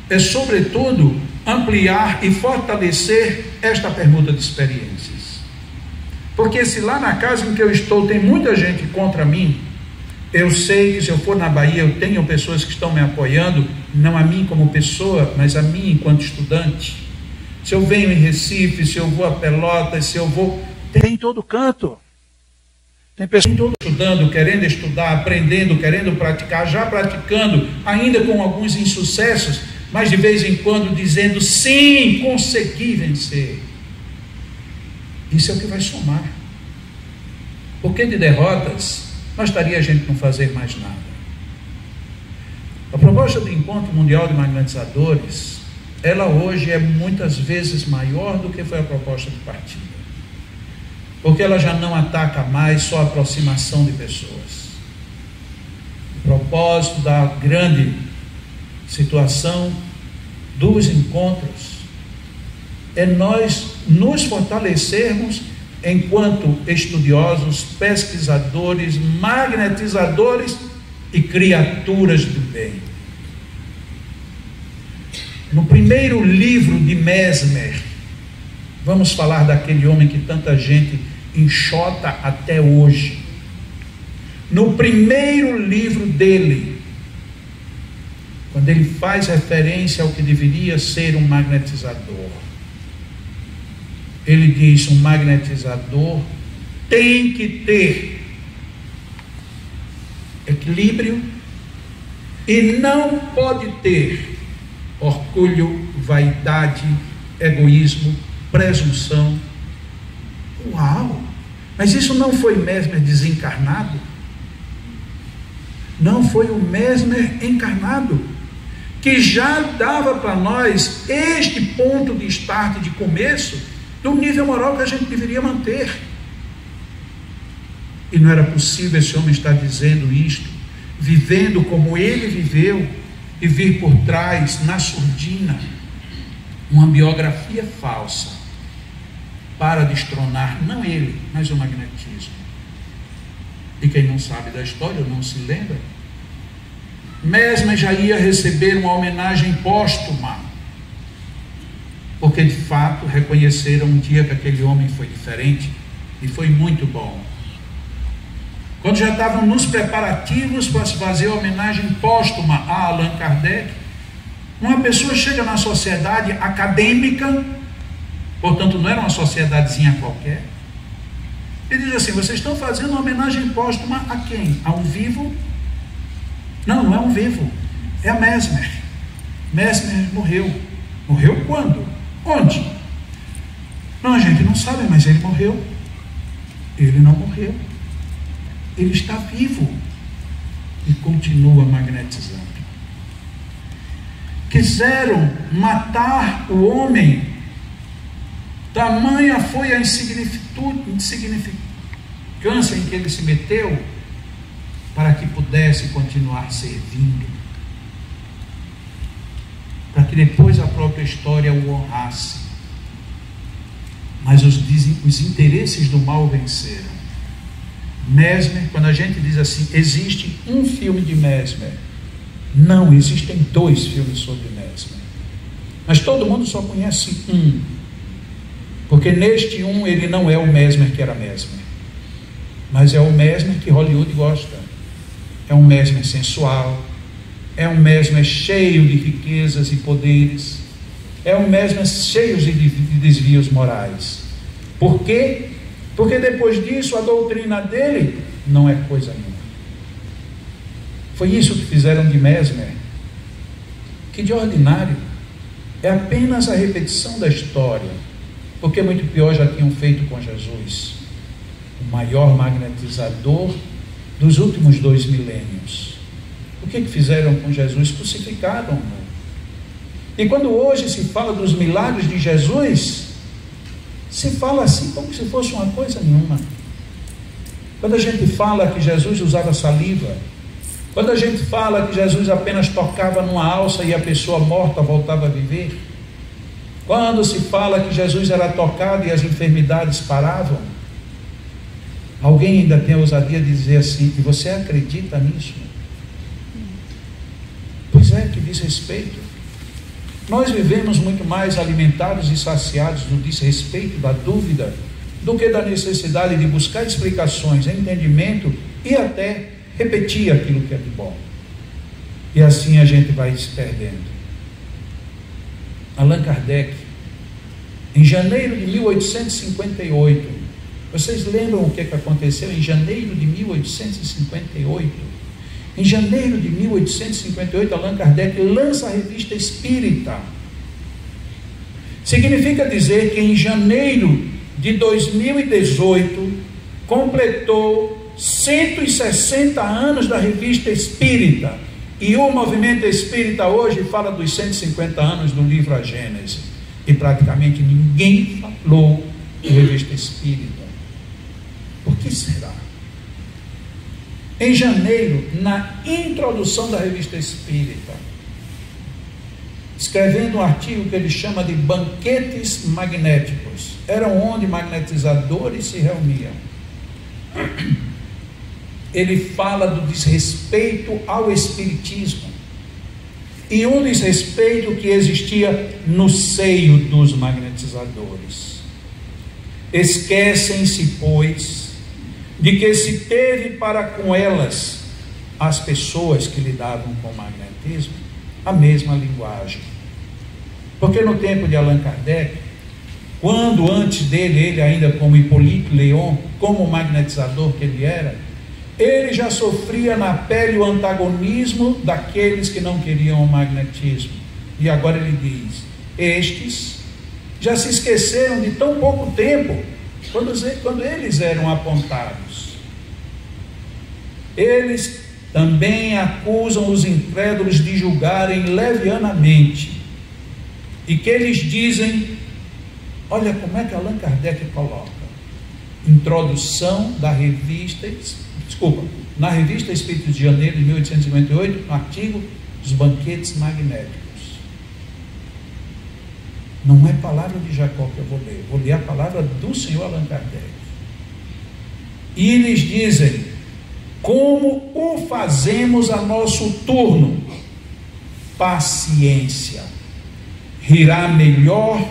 é sobretudo ampliar e fortalecer esta permuta de experiências. Porque se lá na casa em que eu estou tem muita gente contra mim, eu sei que se eu for na Bahia eu tenho pessoas que estão me apoiando, não a mim como pessoa, mas a mim enquanto estudante. Se eu venho em Recife, se eu vou a Pelotas, se eu vou... Tem em todo canto. Tem pessoas estudando, querendo estudar, aprendendo, querendo praticar, já praticando, ainda com alguns insucessos, mas de vez em quando dizendo, sim, consegui vencer. Isso é o que vai somar. Porque de derrotas, não estaria a gente não fazer mais nada. A proposta do Encontro Mundial de Magnetizadores, ela hoje é muitas vezes maior do que foi a proposta de partida. Porque ela já não ataca mais só a aproximação de pessoas. O propósito da grande situação dos encontros é nós nos fortalecermos enquanto estudiosos, pesquisadores, magnetizadores e criaturas do bem. No primeiro livro de Mesmer, vamos falar daquele homem que tanta gente enxota até hoje. No primeiro livro dele, quando ele faz referência ao que deveria ser um magnetizador, ele diz: um magnetizador tem que ter equilíbrio e não pode ter orgulho, vaidade, egoísmo, presunção. Uau! Mas isso não foi Mesmer desencarnado? Não, foi o Mesmer encarnado, que já dava para nós este ponto de start, de começo, do nível moral que a gente deveria manter. E não era possível esse homem estar dizendo isto, vivendo como ele viveu, e vir por trás, na surdina, uma biografia falsa, para destronar, não ele, mas o magnetismo. E quem não sabe da história, ou não se lembra, Mesmer já ia receber uma homenagem póstuma, porque de fato reconheceram um dia que aquele homem foi diferente, e foi muito bom. Quando já estavam nos preparativos para se fazer a homenagem póstuma a Allan Kardec, uma pessoa chega na sociedade acadêmica, portanto não era uma sociedadezinha qualquer, e diz assim: vocês estão fazendo uma homenagem póstuma a quem? A um vivo? Não, não é um vivo, é a Mesmer. Mesmer morreu. Morreu quando? Onde? Não, a gente não sabe, mas ele morreu. Ele não morreu. Ele está vivo e continua magnetizando. Quiseram matar o homem, tamanha foi a insignificância em que ele se meteu, para que pudesse continuar servindo, para que depois a própria história o honrasse. Mas os interesses do mal venceram. Mesmer, quando a gente diz assim, existe um filme de Mesmer, não, existem 2 filmes sobre Mesmer, mas todo mundo só conhece um, porque neste um ele não é o Mesmer que era Mesmer, mas é o Mesmer que Hollywood gosta. É um Mesmer sensual, é um Mesmer cheio de riquezas e poderes, é um Mesmer cheio de desvios morais. Por quê? Porque depois disso a doutrina dele não é coisa nenhuma. Foi isso que fizeram de Mesmer, que de ordinário é apenas a repetição da história, Porque muito pior já tinham feito com Jesus, o maior magnetizador dos últimos 2 milênios. O que fizeram com Jesus? Crucificaram-no. E quando hoje se fala dos milagres de Jesus, se fala assim como se fosse uma coisa nenhuma. Quando a gente fala que Jesus usava saliva, quando a gente fala que Jesus apenas tocava numa alça e a pessoa morta voltava a viver, quando se fala que Jesus era tocado e as enfermidades paravam, alguém ainda tem a ousadia de dizer assim: e você acredita nisso? Pois é, que diz respeito. Nós vivemos muito mais alimentados e saciados do desrespeito, da dúvida, do que da necessidade de buscar explicações, entendimento e até repetir aquilo que é de bom. E assim a gente vai se perdendo. Allan Kardec, em janeiro de 1858, vocês lembram o que aconteceu em janeiro de 1858? Em janeiro de 1858, Allan Kardec lança a Revista Espírita. Significa dizer que em janeiro de 2018, completou 160 anos da Revista Espírita. E o movimento espírita hoje fala dos 150 anos do livro A Gênese. E praticamente ninguém falou de Revista Espírita. Por que será? Em janeiro, na introdução da Revista Espírita, escrevendo um artigo que ele chama de banquetes magnéticos, eram onde magnetizadores se reuniam. Ele fala do desrespeito ao espiritismo e um desrespeito que existia no seio dos magnetizadores. Esquecem-se, pois, de que se teve para com elas, as pessoas que lidavam com o magnetismo, a mesma linguagem. Porque no tempo de Allan Kardec, quando antes dele, ele ainda como Hippolyte Léon, como magnetizador que ele era, ele já sofria na pele o antagonismo daqueles que não queriam o magnetismo. E agora ele diz: estes já se esqueceram de tão pouco tempo, quando eles eram apontados. Eles também acusam os incrédulos de julgarem levianamente, e que eles dizem, olha como é que Allan Kardec coloca, introdução da revista, na Revista Espírita de janeiro de 1858, no artigo dos banquetes magnéticos. Não é palavra de Jacó que eu vou ler a palavra do senhor Allan Kardec. E eles dizem: como o fazemos a nosso turno? Paciência. Rirá melhor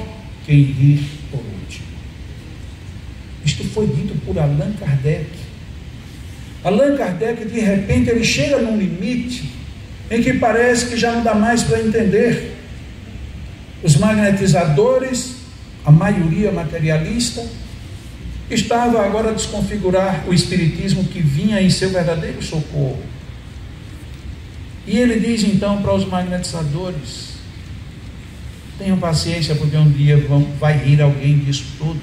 quem rir por último. Isto foi dito por Allan Kardec. Allan Kardec, de repente, ele chega num limite em que parece que já não dá mais para entender. Os magnetizadores, a maioria materialista, estava agora a desconfigurar o espiritismo que vinha em seu verdadeiro socorro. E ele diz então para os magnetizadores: tenham paciência, porque um dia vai rir alguém disso tudo.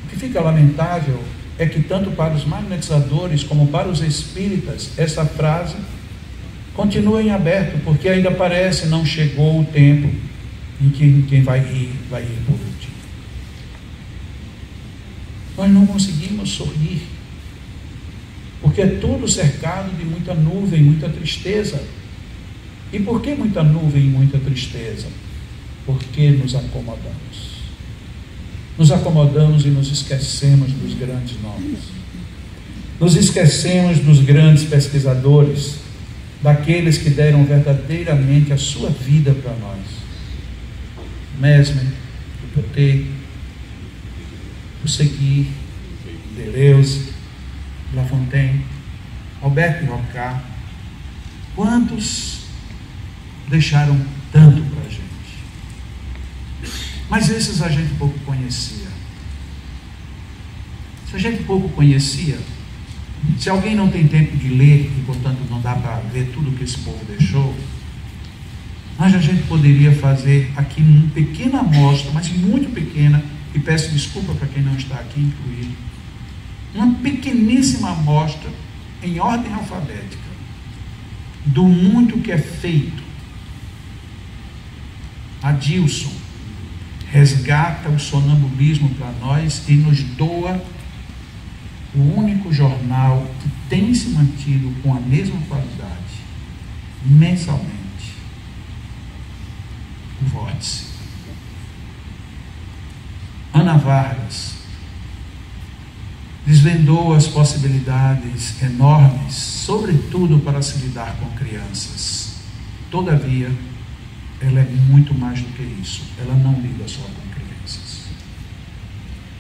O que fica lamentável é que tanto para os magnetizadores como para os espíritas, essa frase continua em aberto, porque ainda parece não chegou o tempo em que quem vai rir por último. Nós não conseguimos sorrir, porque é tudo cercado de muita nuvem, muita tristeza. E por que muita nuvem e muita tristeza? Porque nos acomodamos. Nos acomodamos e nos esquecemos dos grandes nomes. Nos esquecemos dos grandes pesquisadores, daqueles que deram verdadeiramente a sua vida para nós. Mesmer, Dupotet, Segui, Deleuze, La Fontaine, Albert Rocard. Quantos deixaram tanto para a gente? Mas esses a gente pouco conhecia. Se a gente pouco conhecia, se alguém não tem tempo de ler e portanto não dá para ver tudo que esse povo deixou, Mas a gente poderia fazer aqui uma pequena amostra, mas muito pequena, e peço desculpa para quem não está aqui incluído, uma pequeníssima amostra em ordem alfabética do muito que é feito. Adilson resgata o sonambulismo para nós e nos doa o único jornal que tem se mantido com a mesma qualidade, mensalmente, o Vórtice. Ana Vargas desvendou as possibilidades enormes, sobretudo para se lidar com crianças. Todavia, ela é muito mais do que isso. Ela não lida só com crianças.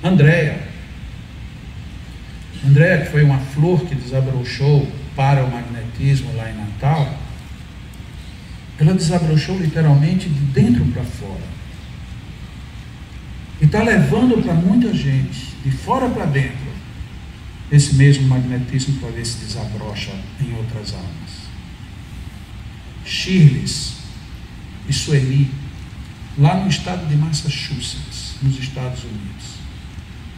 Andréa, que foi uma flor que desabrochou para o magnetismo lá em Natal, ela desabrochou literalmente de dentro para fora. E está levando para muita gente, de fora para dentro, esse mesmo magnetismo para ver se desabrocha em outras almas. Shirley e Sueli, lá no estado de Massachusetts, nos Estados Unidos,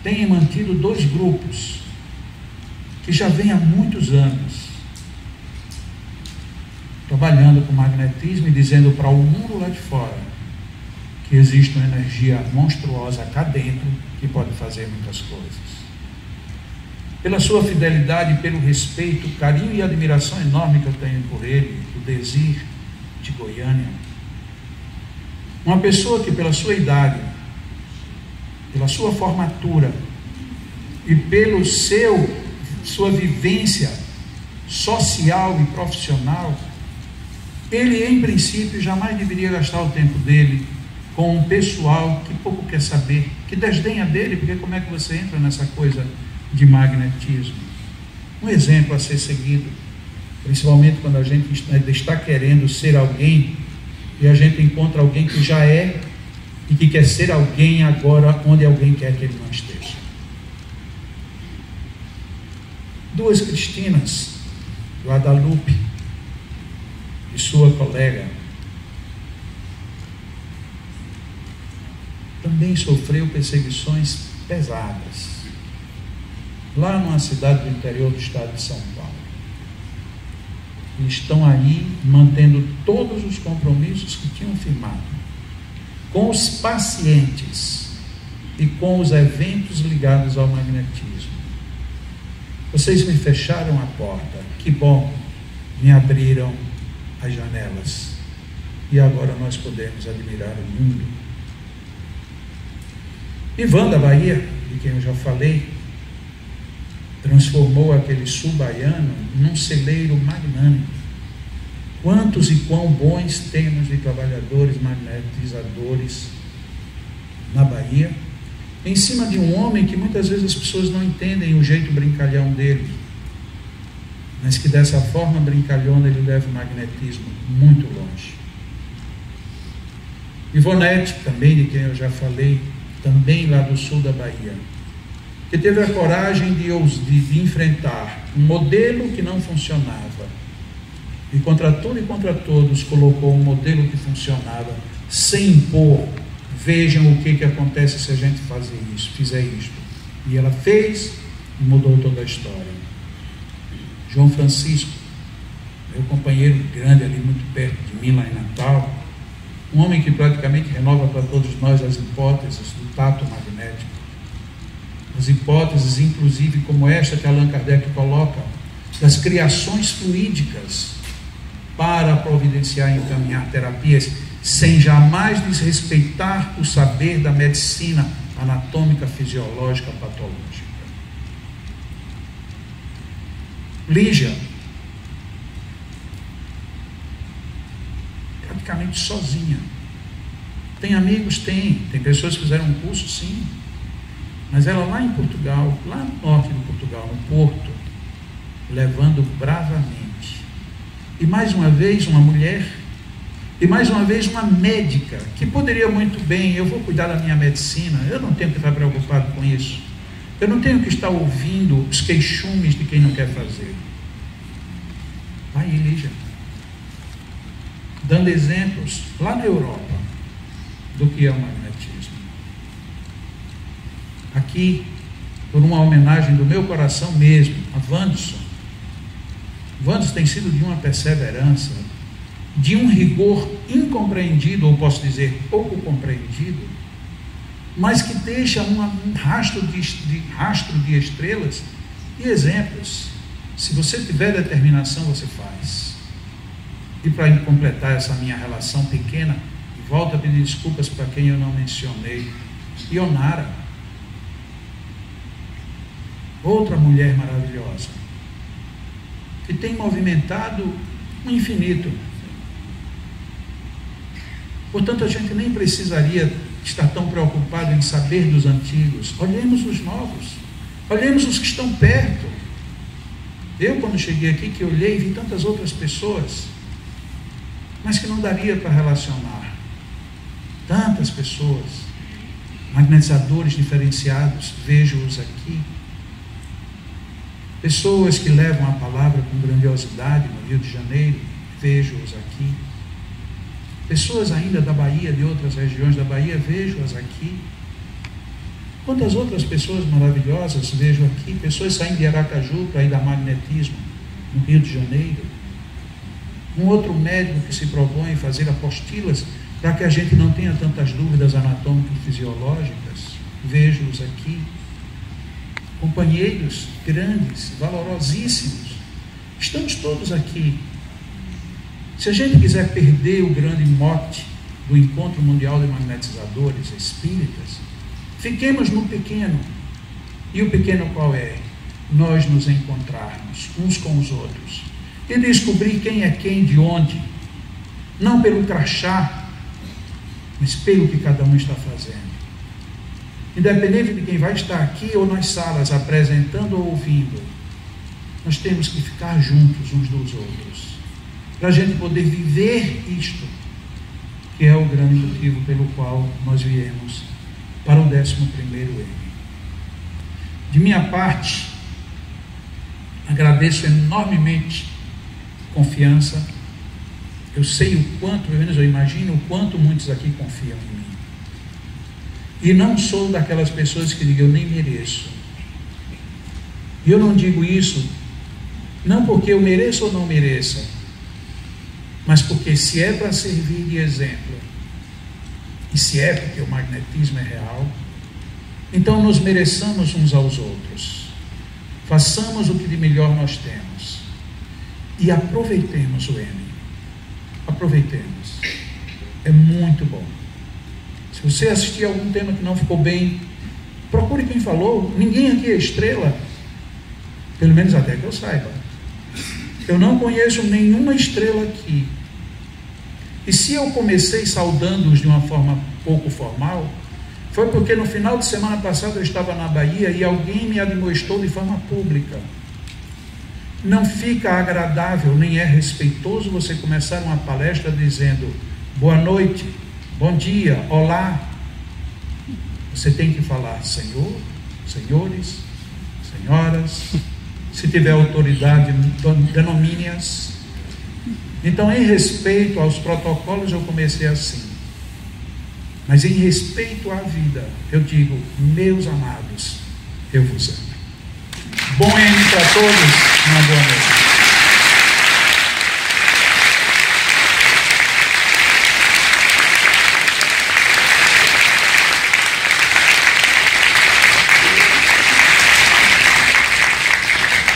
têm mantido 2 grupos que já vêm há muitos anos trabalhando com magnetismo e dizendo para o mundo lá de fora que existe uma energia monstruosa cá dentro que pode fazer muitas coisas. Pela sua fidelidade, pelo respeito, carinho e admiração enorme que eu tenho por ele, o Desir de Goiânia, uma pessoa que pela sua idade, pela sua formatura e pelo sua vivência social e profissional, ele em princípio jamais deveria gastar o tempo dele com um pessoal que pouco quer saber, que desdenha dele, porque como é que você entra nessa coisa de magnetismo? Um exemplo a ser seguido, principalmente quando a gente está querendo ser alguém e a gente encontra alguém que já é e que quer ser alguém agora onde alguém quer que ele não esteja. 2 Cristinas, Guadalupe e sua colega, também sofreu perseguições pesadas lá numa cidade do interior do estado de São Paulo. E estão aí mantendo todos os compromissos que tinham firmado com os pacientes e com os eventos ligados ao magnetismo. Vocês me fecharam a porta, que bom, me abriram as janelas e agora nós podemos admirar o mundo. Ivan da Bahia, de quem eu já falei, transformou aquele sul baiano num celeiro magnânimo. Quantos e quão bons temos de trabalhadores magnetizadores na Bahia, em cima de um homem que muitas vezes as pessoas não entendem o jeito brincalhão dele, mas que dessa forma brincalhona ele leva o magnetismo muito longe. Ivonete, também de quem eu já falei, também lá do sul da Bahia, que teve a coragem de enfrentar um modelo que não funcionava e contra tudo e contra todos colocou um modelo que funcionava sem impor. Vejam o que acontece se a gente fizer isto. E ela fez e mudou toda a história. João Francisco, meu companheiro grande ali muito perto de mim lá em Natal, um homem que praticamente renova para todos nós as hipóteses do tato magnético. As hipóteses, inclusive, como esta que Allan Kardec coloca, das criações fluídicas para providenciar e encaminhar terapias, sem jamais desrespeitar o saber da medicina anatômica, fisiológica, patológica. Lígia, praticamente sozinha. Tem amigos? Tem pessoas que fizeram um curso? Sim. Mas ela lá em Portugal, lá no norte de Portugal, no Porto, levando bravamente. E mais uma vez uma mulher, e mais uma vez uma médica, que poderia muito bem, eu vou cuidar da minha medicina, eu não tenho que estar preocupado com isso. Eu não tenho que estar ouvindo os queixumes de quem não quer fazer. Aí, Lígia, dando exemplos lá na Europa do que é o magnetismo. Aqui, por uma homenagem do meu coração mesmo, a Wanderson. Wanderson tem sido de uma perseverança, de um rigor incompreendido, ou posso dizer, pouco compreendido, mas que deixa um rastro de estrelas e exemplos. Se você tiver determinação, você faz. E para completar essa minha relação pequena, e volto a pedir desculpas para quem eu não mencionei, Ionara, outra mulher maravilhosa, que tem movimentado o infinito. Portanto, a gente nem precisaria estar tão preocupado em saber dos antigos. Olhemos os novos, olhemos os que estão perto. Eu, quando cheguei aqui, que olhei, vi tantas outras pessoas, mas que não daria para relacionar. Tantas pessoas, magnetizadores diferenciados, vejo-os aqui. Pessoas que levam a palavra com grandiosidade no Rio de Janeiro, vejo-os aqui. Pessoas ainda da Bahia, de outras regiões da Bahia, vejo-as aqui. Quantas outras pessoas maravilhosas vejo aqui, pessoas saindo de Aracaju para ir dar magnetismo no Rio de Janeiro. Um outro médico que se propõe fazer apostilas para que a gente não tenha tantas dúvidas anatômicas e fisiológicas, vejo-os aqui. Companheiros grandes, valorosíssimos, estamos todos aqui. Se a gente quiser perder o grande mote do Encontro Mundial de Magnetizadores Espíritas, fiquemos no pequeno. E o pequeno qual é? Nós nos encontrarmos uns com os outros e descobrir quem é quem, de onde, não pelo crachá, mas pelo que cada um está fazendo. Independente de quem vai estar aqui ou nas salas apresentando ou ouvindo, nós temos que ficar juntos uns dos outros, para a gente poder viver isto, que é o grande motivo pelo qual nós viemos para o 11º M. De minha parte, agradeço enormemente a confiança. Eu sei o quanto, pelo menos eu imagino o quanto muitos aqui confiam em mim. E não sou daquelas pessoas que digam, eu nem mereço. E eu não digo isso, não porque eu mereço ou não mereça, mas porque se é para servir de exemplo, e se é porque o magnetismo é real, então nos mereçamos uns aos outros. Façamos o que de melhor nós temos. E aproveitemos o M. Aproveitemos. É muito bom. Se você assistir a algum tema que não ficou bem, procure quem falou. Ninguém aqui é estrela, pelo menos até que eu saiba. Eu não conheço nenhuma estrela aqui. E se eu comecei saudando-os de uma forma pouco formal, foi porque no final de semana passada eu estava na Bahia e alguém me admoestou de forma pública. Não fica agradável, nem é respeitoso você começar uma palestra dizendo boa noite, bom dia, olá. Você tem que falar senhor, senhores, senhoras. Se tiver autoridade, denomine-as. Então, em respeito aos protocolos, eu comecei assim. Mas em respeito à vida, eu digo, meus amados, eu vos amo. Bom M para todos, uma boa noite.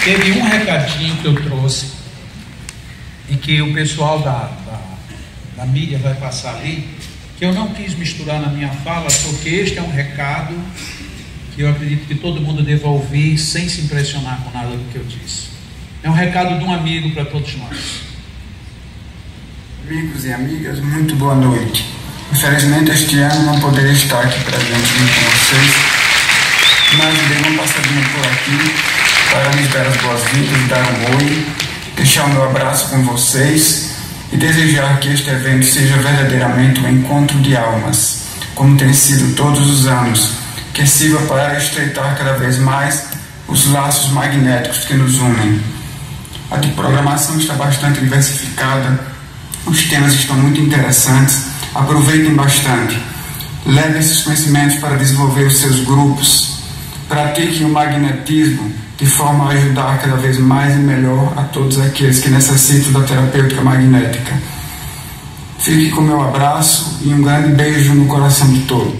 Teve um recadinho que eu trouxe e que o pessoal da mídia vai passar ali, que eu não quis misturar na minha fala, porque este é um recado que eu acredito que todo mundo deva ouvir sem se impressionar com nada do que eu disse. É um recado de um amigo para todos nós. Amigos e amigas, muito boa noite. Infelizmente este ano não poderei estar aqui presente junto com vocês, mas dei uma passadinha por aqui para lhes dar as boas-vindas, dar um oi, deixar o meu abraço com vocês e desejar que este evento seja verdadeiramente um encontro de almas, como tem sido todos os anos, que sirva para estreitar cada vez mais os laços magnéticos que nos unem. A programação está bastante diversificada, Os temas estão muito interessantes. Aproveitem bastante. Levem esses conhecimentos para desenvolver os seus grupos. Pratiquem o magnetismo de forma a ajudar cada vez mais e melhor a todos aqueles que necessitam da terapêutica magnética. Fique com meu abraço e um grande beijo no coração de todos.